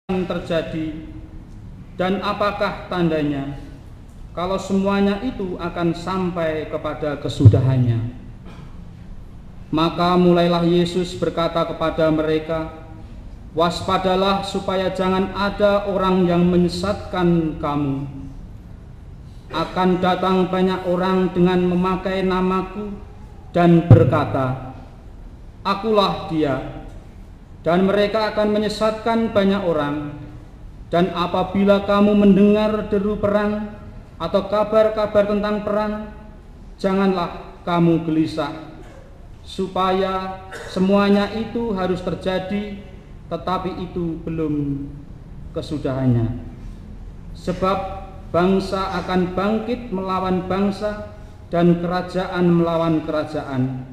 terjadi dan apakah tandanya kalau semuanya itu akan sampai kepada kesudahannya? Maka mulailah Yesus berkata kepada mereka, "Waspadalah supaya jangan ada orang yang menyesatkan kamu. Akan datang banyak orang dengan memakai namaku dan berkata, 'Akulah dia.' Dan mereka akan menyesatkan banyak orang. Dan apabila kamu mendengar deru perang atau kabar-kabar tentang perang, janganlah kamu gelisah, supaya semuanya itu harus terjadi, tetapi itu belum kesudahannya. Sebab bangsa akan bangkit melawan bangsa dan kerajaan melawan kerajaan.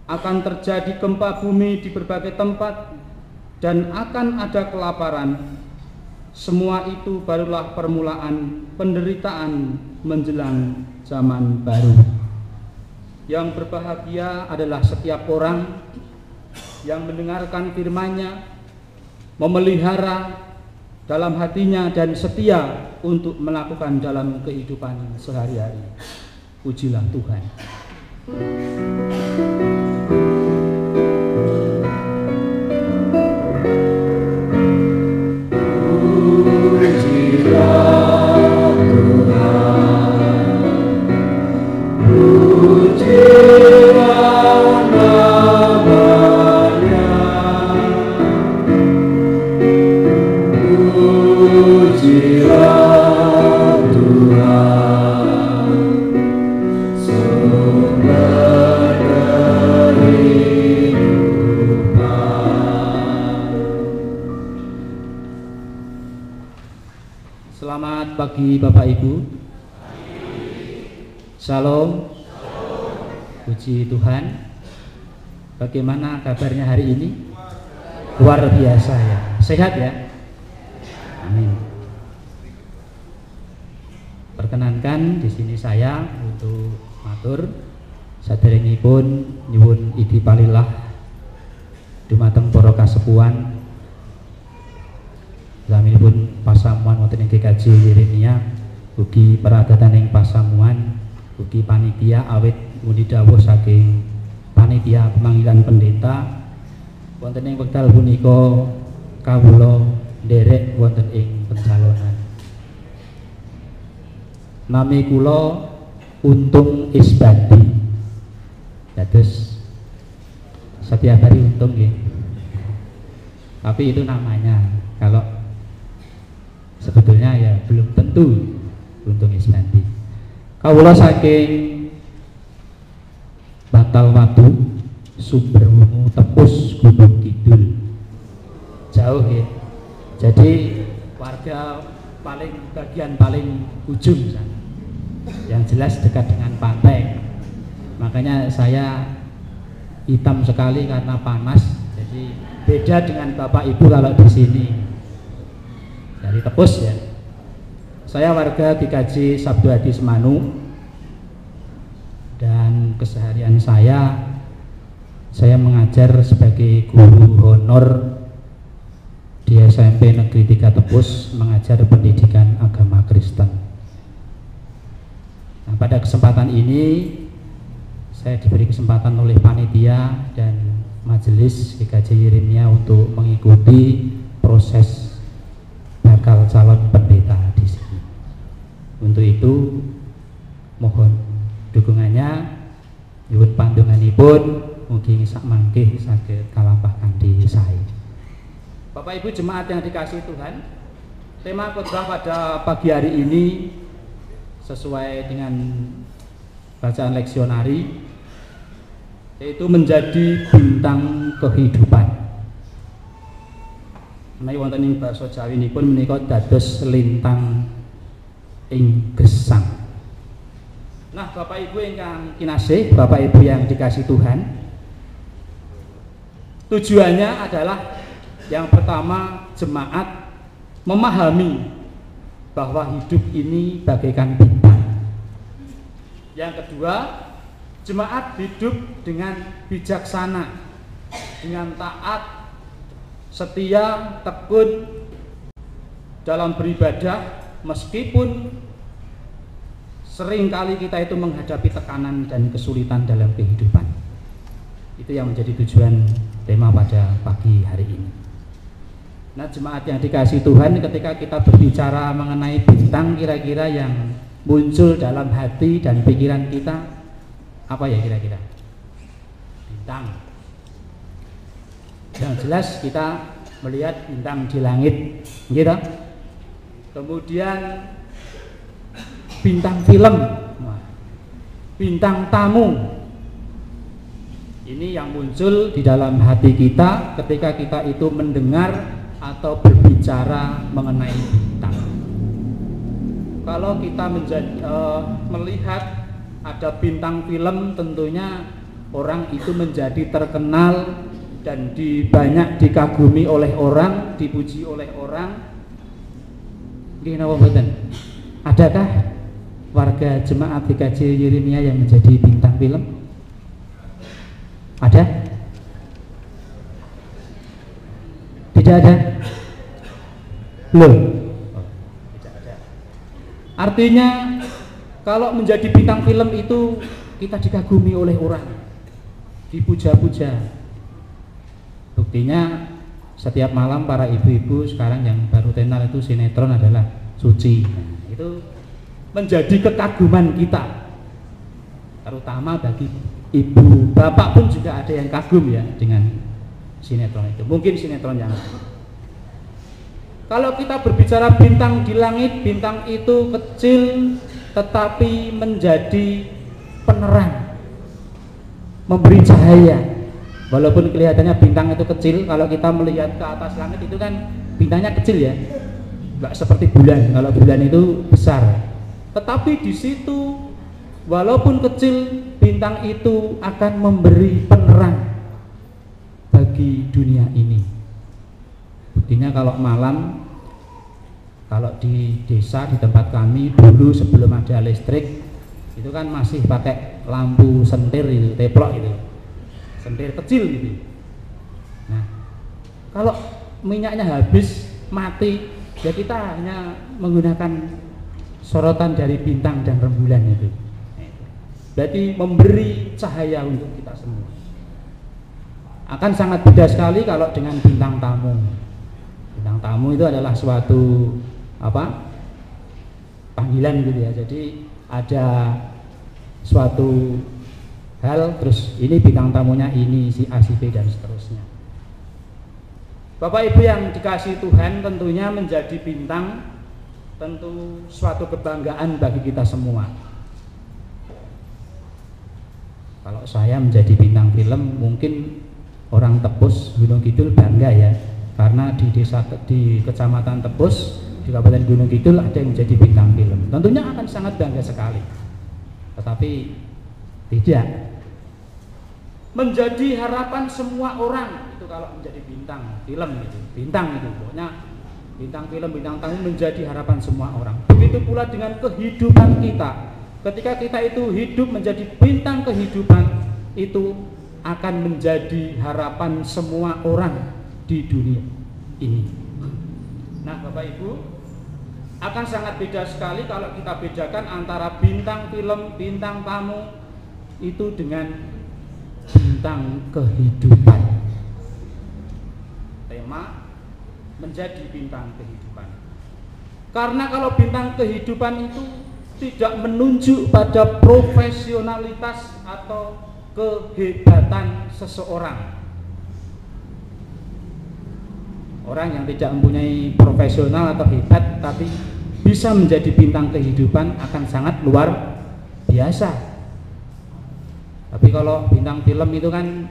Akan terjadi gempa bumi di berbagai tempat dan akan ada kelaparan. Semua itu barulah permulaan penderitaan menjelang zaman baru. Yang berbahagia adalah setiap orang yang mendengarkan firman-Nya, memelihara dalam hatinya dan setia untuk melakukan dalam kehidupan sehari-hari. Pujilah Tuhan. Selamat pagi Bapak Ibu. Shalom. Puji Tuhan. Bagaimana kabarnya hari ini? Luar biasa ya. Sehat ya? Amin. Perkenankan di sini saya untuk matur saderengipun nyuwun idi palilah dumateng para kasepuhan laminipun pasamuan wonten ing GKJ Yeremia, ugi peradatan ing pasamuan, ugi panitia awit muni dawuh saking panitia pemanggilan pendeta wonten ing wekdal punika kawula nderek wonten ing pencalonan. Nami kula Untung Isbandi. Dados setiap hari untung nggih. Tapi itu namanya. Kalau sebetulnya ya belum tentu Untung Isbandi. Kawula saking Batal Watu, Sumberwungu, Tepus, Gunung Kidul. Jauh ya. Jadi warga bagian paling ujung sana. Yang jelas dekat dengan pantai. Makanya saya hitam sekali karena panas. Jadi beda dengan Bapak Ibu kalau di sini. Dari Tepus ya. Saya warga GKJ Sabdo Adi Semanu, dan keseharian saya mengajar sebagai guru honor di SMP Negeri 3 Tepus, mengajar pendidikan agama Kristen. Nah, pada kesempatan ini saya diberi kesempatan oleh panitia dan majelis GKJ Yeremia untuk mengikuti proses bakal calon pendeta di sini. Untuk itu mohon dukungannya, nyuwun pandonganipun mugi sak mangke saged kalampah kanthi sae. Bapak Ibu jemaat yang dikasihi Tuhan, tema khotbah pada pagi hari ini sesuai dengan bacaan leksionari, yaitu menjadi bintang kehidupan. Menawi wonten ing basa Jawinipun menika dados lintang ing gesang. Nah, Bapak Ibu ingkang kinasih, Bapak Ibu yang dikasih Tuhan, tujuannya adalah yang pertama, jemaat memahami bahwa hidup ini bagaikan bintang. Yang kedua, jemaat hidup dengan bijaksana, dengan taat, setia, tekun, dalam beribadah, meskipun seringkali kita itu menghadapi tekanan dan kesulitan dalam kehidupan. Itu yang menjadi tujuan tema pada pagi hari ini. Nah, jemaat yang dikasihi Tuhan, ketika kita berbicara mengenai bintang, kira-kira yang muncul dalam hati dan pikiran kita apa ya kira-kira? Bintang. Yang jelas kita melihat bintang di langit, gitu. Kemudian bintang film, bintang tamu. Ini yang muncul di dalam hati kita ketika kita itu mendengar atau berbicara mengenai bintang. Kalau kita melihat ada bintang film, tentunya orang itu menjadi terkenal dan banyak dikagumi oleh orang, dipuji oleh orang. Adakah warga jemaat GKJ Yeremia yang menjadi bintang film? Ada? Tidak ada? Belum? Tidak ada. Artinya kalau menjadi bintang film itu kita dikagumi oleh orang, dipuja-puja. Buktinya setiap malam para ibu-ibu sekarang yang baru tenar itu sinetron adalah Suci. Nah, itu menjadi kekaguman kita, terutama bagi ibu, bapak pun juga ada yang kagum ya dengan sinetron itu. Mungkin sinetron yang lain. Kalau kita berbicara bintang di langit, bintang itu kecil tetapi menjadi penerang, memberi cahaya. Walaupun kelihatannya bintang itu kecil, kalau kita melihat ke atas langit itu kan bintangnya kecil ya, nggak seperti bulan. Kalau bulan itu besar, tetapi di situ walaupun kecil, bintang itu akan memberi penerang bagi dunia ini. Buktinya kalau malam, kalau di desa di tempat kami dulu sebelum ada listrik itu kan masih pakai lampu sentir itu, teplok itu, sentir kecil gitu. Nah, kalau minyaknya habis, mati, ya kita hanya menggunakan sorotan dari bintang dan rembulan itu. Berarti memberi cahaya untuk kita semua. Akan sangat beda sekali kalau dengan bintang tamu. Bintang tamu itu adalah suatu panggilan gitu ya. Jadi ada suatu hal, terus ini bintang tamunya ini si A, si B dan seterusnya. Bapak Ibu yang dikasihi Tuhan, tentunya menjadi bintang tentu suatu kebanggaan bagi kita semua. Kalau saya menjadi bintang film, mungkin orang Tepus, Gunung Kidul bangga ya, karena di desa, di kecamatan Tepus, di Kabupaten Gunung Kidul ada yang menjadi bintang film. Tentunya akan sangat bangga sekali. Tetapi tidak menjadi harapan semua orang itu kalau menjadi bintang film itu, bintang itu pokoknya bintang film, bintang tamu menjadi harapan semua orang. Begitu pula dengan kehidupan kita. Ketika kita itu hidup menjadi bintang kehidupan, itu akan menjadi harapan semua orang di dunia ini. Nah, Bapak Ibu, akan sangat beda sekali kalau kita bedakan antara bintang film, bintang tamu itu dengan bintang kehidupan. Tema menjadi bintang kehidupan. Karena kalau bintang kehidupan itu tidak menunjuk pada profesionalitas atau kehebatan seseorang. Orang yang tidak mempunyai profesional atau hebat tapi bisa menjadi bintang kehidupan akan sangat luar biasa. Tapi kalau bintang film itu kan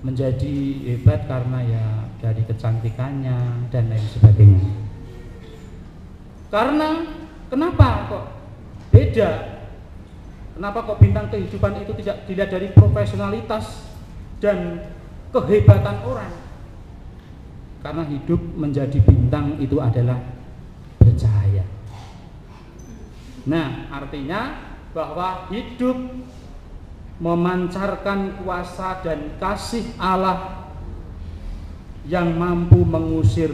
menjadi hebat karena ya dari kecantikannya dan lain sebagainya. Karena kenapa kok beda? Kenapa kok bintang kehidupan itu tidak dilihat dari profesionalitas dan kehebatan orang? Karena hidup menjadi bintang itu adalah bercahaya. Nah, artinya bahwa hidup memancarkan kuasa dan kasih Allah yang mampu mengusir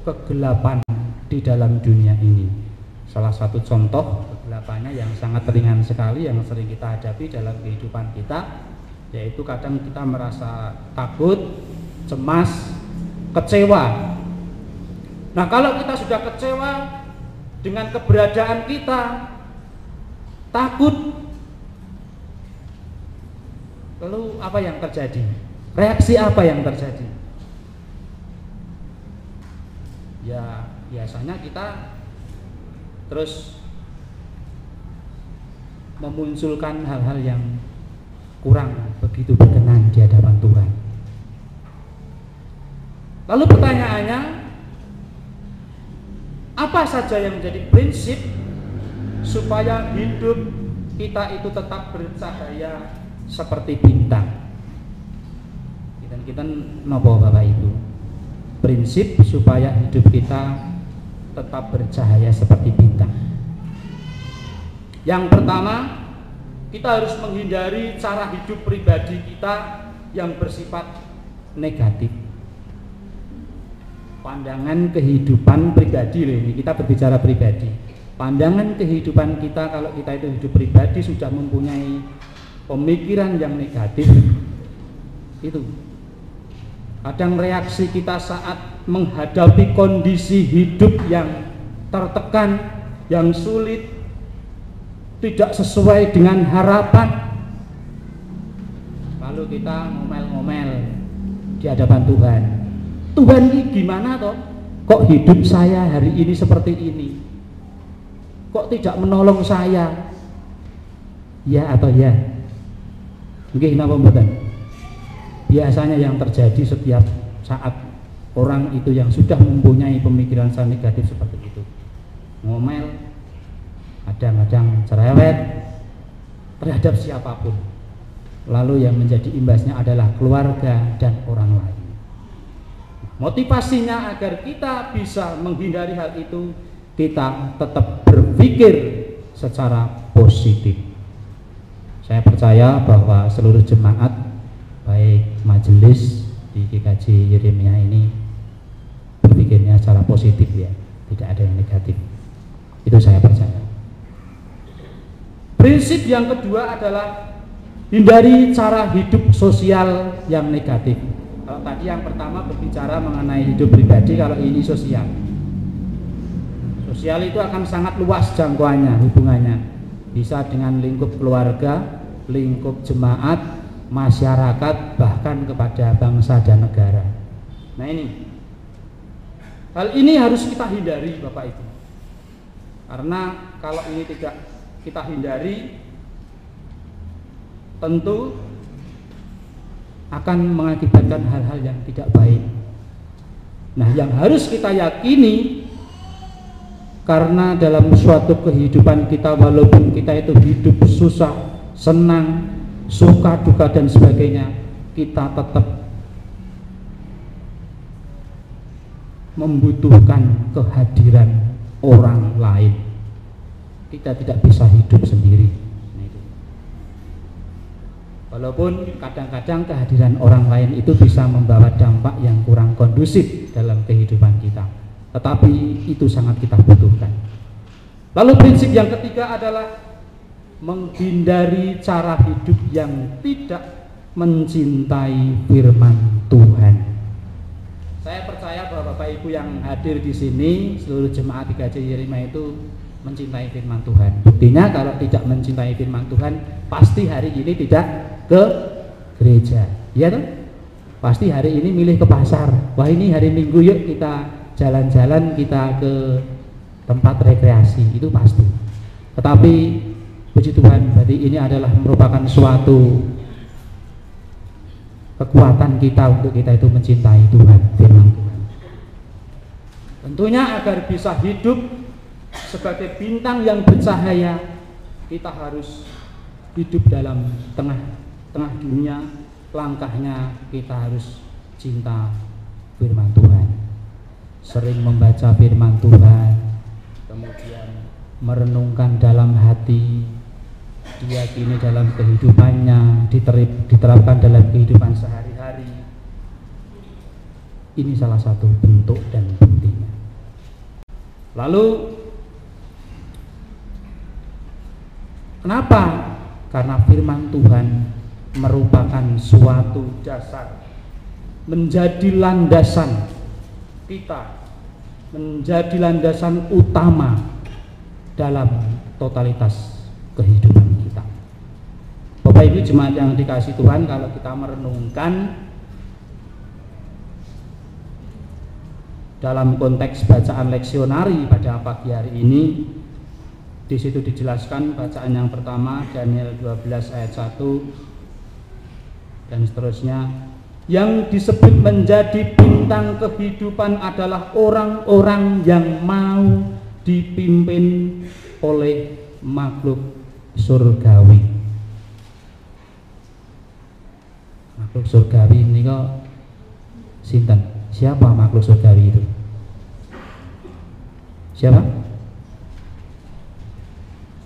kegelapan di dalam dunia ini. Salah satu contoh kegelapannya yang sangat ringan sekali yang sering kita hadapi dalam kehidupan kita, yaitu kadang kita merasa takut, cemas, kecewa. Nah, kalau kita sudah kecewa dengan keberadaan kita, takut, lalu apa yang terjadi? Reaksi apa yang terjadi? Ya, biasanya kita terus memunculkan hal-hal yang kurang begitu berkenan di hadapan Tuhan. Lalu pertanyaannya, apa saja yang menjadi prinsip supaya hidup kita itu tetap bercahaya seperti bintang? Kita nopo Bapak Ibu, prinsip supaya hidup kita tetap bercahaya seperti bintang. Yang pertama, kita harus menghindari cara hidup pribadi kita yang bersifat negatif. Pandangan kehidupan pribadi loh, ini kita berbicara pribadi. Pandangan kehidupan kita kalau kita itu hidup pribadi sudah mempunyai pemikiran yang negatif, itu kadang reaksi kita saat menghadapi kondisi hidup yang tertekan, yang sulit, tidak sesuai dengan harapan, lalu kita ngomel-ngomel di hadapan Tuhan. Tuhan ini gimana toh? Kok hidup saya hari ini seperti ini? Kok tidak menolong saya? Ya atau ya? Nggih napa mboten? Biasanya yang terjadi setiap saat orang itu yang sudah mempunyai pemikiran sangat negatif seperti itu, ngomel, kadang-kadang cerewet terhadap siapapun, lalu yang menjadi imbasnya adalah keluarga dan orang lain. Motivasinya agar kita bisa menghindari hal itu, kita tetap berpikir secara positif. Saya percaya bahwa seluruh jemaat baik majelis di GKJ Yeremia ini berpikirnya secara positif ya, tidak ada yang negatif. Itu saya percaya. Prinsip yang kedua adalah hindari cara hidup sosial yang negatif. Kalau tadi yang pertama berbicara mengenai hidup pribadi, kalau ini sosial. Sosial itu akan sangat luas jangkauannya, hubungannya. Bisa dengan lingkup keluarga, lingkup jemaat, masyarakat, bahkan kepada bangsa dan negara. Nah ini, hal ini harus kita hindari Bapak Ibu, karena kalau ini tidak kita hindari, tentu akan mengakibatkan hal-hal yang tidak baik. Nah, yang harus kita yakini, karena dalam suatu kehidupan kita, walaupun kita itu hidup susah, senang, suka, duka dan sebagainya, kita tetap membutuhkan kehadiran orang lain. Kita tidak bisa hidup sendiri. Nah, itu. Walaupun kadang-kadang kehadiran orang lain itu bisa membawa dampak yang kurang kondusif dalam kehidupan kita, tetapi itu sangat kita butuhkan. Lalu prinsip yang ketiga adalah menghindari cara hidup yang tidak mencintai firman Tuhan. Saya percaya bahwa Bapak Ibu yang hadir di sini, seluruh jemaat di GKJ Yeremia itu mencintai firman Tuhan. Buktinya kalau tidak mencintai firman Tuhan, pasti hari ini tidak ke gereja, ya kan? Pasti hari ini milih ke pasar. Wah, ini hari Minggu, yuk kita jalan-jalan, kita ke tempat rekreasi, itu pasti. Tetapi puji Tuhan, berarti ini adalah merupakan suatu kekuatan kita untuk kita itu mencintai Tuhan, firman Tuhan. Tentunya agar bisa hidup sebagai bintang yang bercahaya, kita harus hidup dalam tengah dunia. Langkahnya kita harus cinta firman Tuhan, sering membaca firman Tuhan, kemudian merenungkan dalam hati, diyakini dalam kehidupannya, diterapkan dalam kehidupan sehari-hari. Ini salah satu bentuk dan buktinya. Lalu kenapa? Karena firman Tuhan merupakan suatu dasar, menjadi landasan kita, menjadi landasan utama dalam totalitas kehidupan kita. Bapak Ibu jemaat yang dikasihi Tuhan, kalau kita merenungkan dalam konteks bacaan leksionari pada pagi hari ini, di situ dijelaskan bacaan yang pertama Daniel 12 ayat 1 dan seterusnya. Yang disebut menjadi bintang kehidupan adalah orang-orang yang mau dipimpin oleh makhluk surgawi. Makhluk surgawi ini kok sinten? Siapa makhluk surgawi itu? Siapa?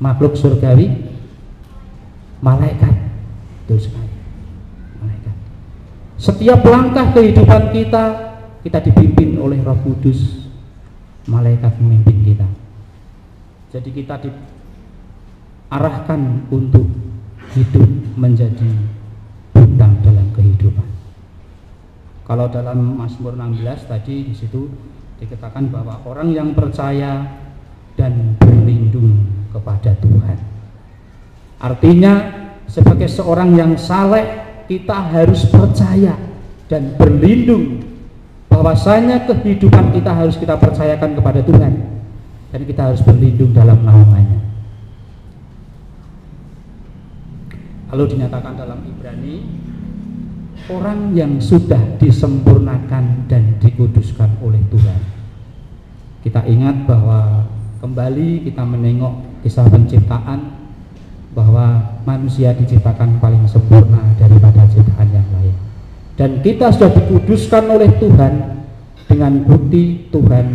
Makhluk surgawi? Malaikat. Betul sekali. Malaikat. Setiap langkah kehidupan kita dipimpin oleh Roh Kudus. Malaikat memimpin kita. Jadi kita diarahkan untuk hidup menjadi bintang dalam kehidupan. Kalau dalam Mazmur 16 tadi di situ dikatakan bahwa orang yang percaya dan berlindung kepada Tuhan. Artinya sebagai seorang yang saleh kita harus percaya dan berlindung, bahwasanya kehidupan kita harus kita percayakan kepada Tuhan dan kita harus berlindung dalam naungannya. Lalu dinyatakan dalam Ibrani, orang yang sudah disempurnakan dan dikuduskan oleh Tuhan. Kita ingat bahwa kembali kita menengok kisah penciptaan, bahwa manusia diciptakan paling sempurna daripada ciptaan yang lain. Dan kita sudah dikuduskan oleh Tuhan dengan bukti Tuhan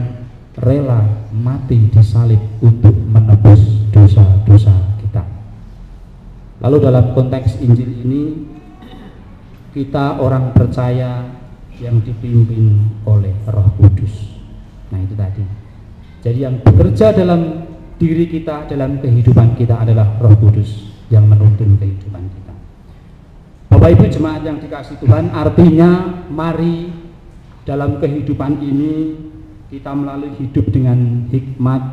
rela mati di salib untuk menebus dosa-dosa kita. Lalu dalam konteks Injil ini, kita orang percaya yang dipimpin oleh Roh Kudus. Nah itu tadi. Jadi yang bekerja dalam diri kita, dalam kehidupan kita adalah Roh Kudus yang menuntun kehidupan kita. Bapak Ibu jemaat yang dikasihi Tuhan, artinya mari dalam kehidupan ini kita melalui hidup dengan hikmat,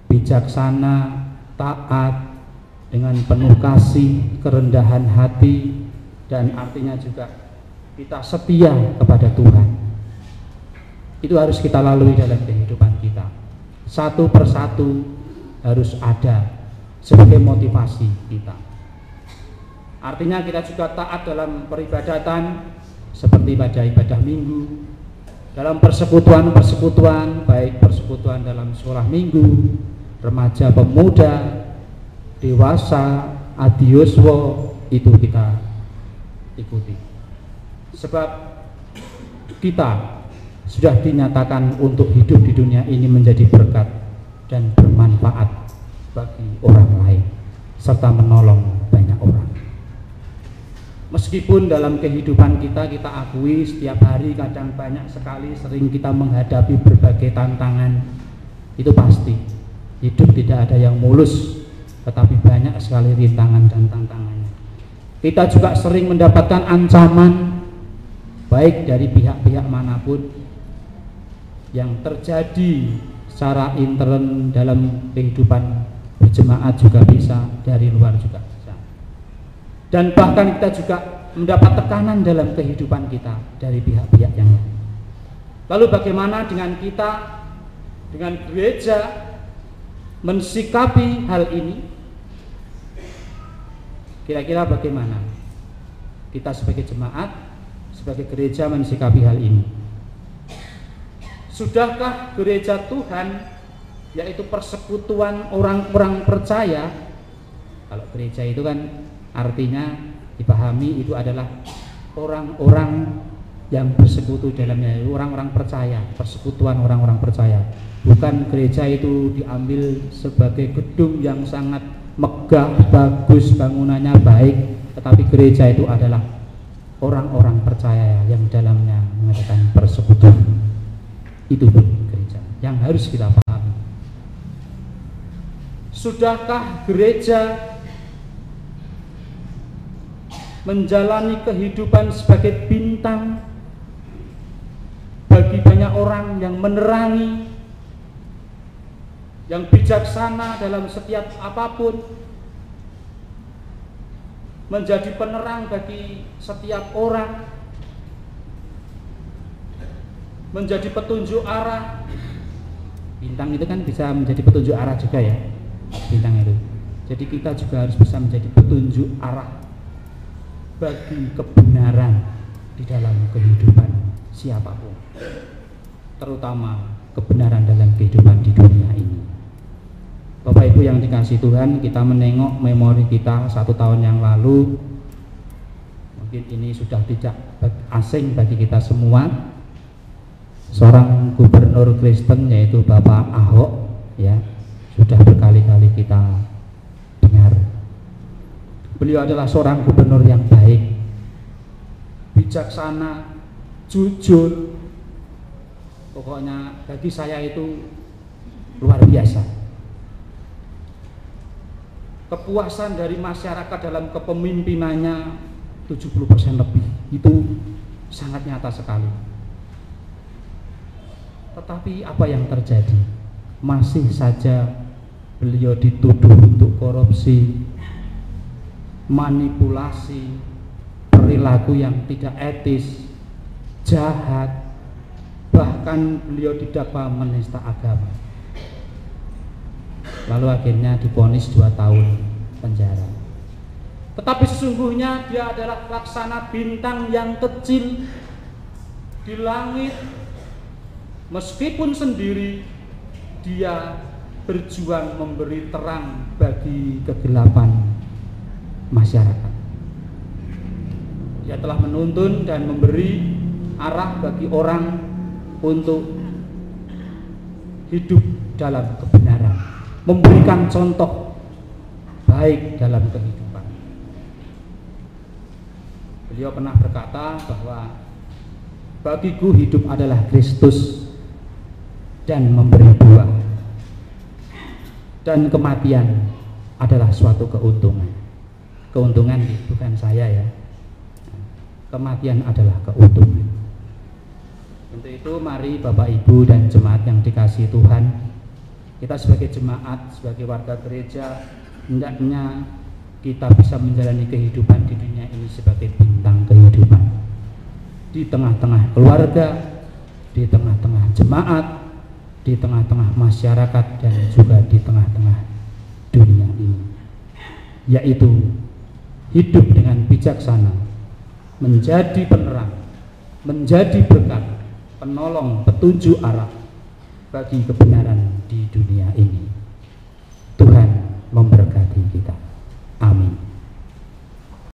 bijaksana, taat, dengan penuh kasih, kerendahan hati, dan artinya juga kita setia kepada Tuhan. Itu harus kita lalui dalam kehidupan kita. Satu persatu harus ada sebagai motivasi kita. Artinya kita juga taat dalam peribadatan seperti pada ibadah minggu, dalam persekutuan-persekutuan, baik persekutuan dalam sekolah minggu, remaja, pemuda, dewasa, adioswo, itu kita ikuti. Sebab kita sudah dinyatakan untuk hidup di dunia ini menjadi berkat dan bermanfaat bagi orang lain serta menolong banyak orang. Meskipun dalam kehidupan kita akui setiap hari kadang banyak sekali sering kita menghadapi berbagai tantangan. Itu pasti. Hidup tidak ada yang mulus, tetapi banyak sekali rintangan dan tantangannya. Kita juga sering mendapatkan ancaman baik dari pihak-pihak manapun yang terjadi secara intern dalam kehidupan berjemaat, juga bisa dari luar juga bisa. Dan bahkan kita juga mendapat tekanan dalam kehidupan kita dari pihak-pihak yang lain. Lalu bagaimana dengan kita, dengan gereja mensikapi hal ini? Kira-kira bagaimana kita sebagai jemaat, sebagai gereja mensikapi hal ini? Sudahkah gereja Tuhan, yaitu persekutuan orang-orang percaya? Kalau gereja itu kan artinya dipahami itu adalah orang-orang yang bersekutu dalamnya, orang-orang percaya, persekutuan orang-orang percaya. Bukan gereja itu diambil sebagai gedung yang sangat megah, bagus, bangunannya baik, tetapi gereja itu adalah orang-orang percaya yang dalamnya mengadakan persekutuan. Itu pun gereja yang harus kita pahami. Sudahkah gereja menjalani kehidupan sebagai bintang bagi banyak orang yang menerangi, yang bijaksana dalam setiap apapun, menjadi penerang bagi setiap orang, menjadi petunjuk arah. Bintang itu kan bisa menjadi petunjuk arah juga ya, bintang itu. Jadi kita juga harus bisa menjadi petunjuk arah bagi kebenaran di dalam kehidupan siapapun, terutama kebenaran dalam kehidupan di dunia ini. Bapak Ibu yang dikasihi Tuhan, kita menengok memori kita 1 tahun yang lalu, mungkin ini sudah tidak asing bagi kita semua. Seorang gubernur Kristen yaitu Bapak Ahok, ya, sudah berkali-kali kita dengar. Beliau adalah seorang gubernur yang baik, bijaksana, jujur. Pokoknya bagi saya itu luar biasa. Kepuasan dari masyarakat dalam kepemimpinannya 70% lebih, itu sangat nyata sekali. Tetapi apa yang terjadi? Masih saja beliau dituduh untuk korupsi, manipulasi, perilaku yang tidak etis, jahat, bahkan beliau didakwa menista agama. Lalu akhirnya divonis 2 tahun penjara. Tetapi sesungguhnya dia adalah laksana bintang yang kecil di langit. Meskipun sendiri, dia berjuang memberi terang bagi kegelapan masyarakat. Dia telah menuntun dan memberi arah bagi orang untuk hidup dalam kebenaran, memberikan contoh baik dalam kehidupan. Beliau pernah berkata bahwa bagiku hidup adalah Kristus dan memberi buah, dan kematian adalah suatu keuntungan. Keuntungan bukan saya ya, kematian adalah keuntungan. Untuk itu mari Bapak Ibu dan jemaat yang dikasihi Tuhan, kita sebagai jemaat, sebagai warga gereja, hendaknya kita bisa menjalani kehidupan di dunia ini sebagai bintang kehidupan, di tengah-tengah keluarga, di tengah-tengah jemaat, di tengah-tengah masyarakat, dan juga di tengah-tengah dunia ini, yaitu hidup dengan bijaksana, menjadi penerang, menjadi berkat, penolong, petunjuk arah bagi kebenaran di dunia ini.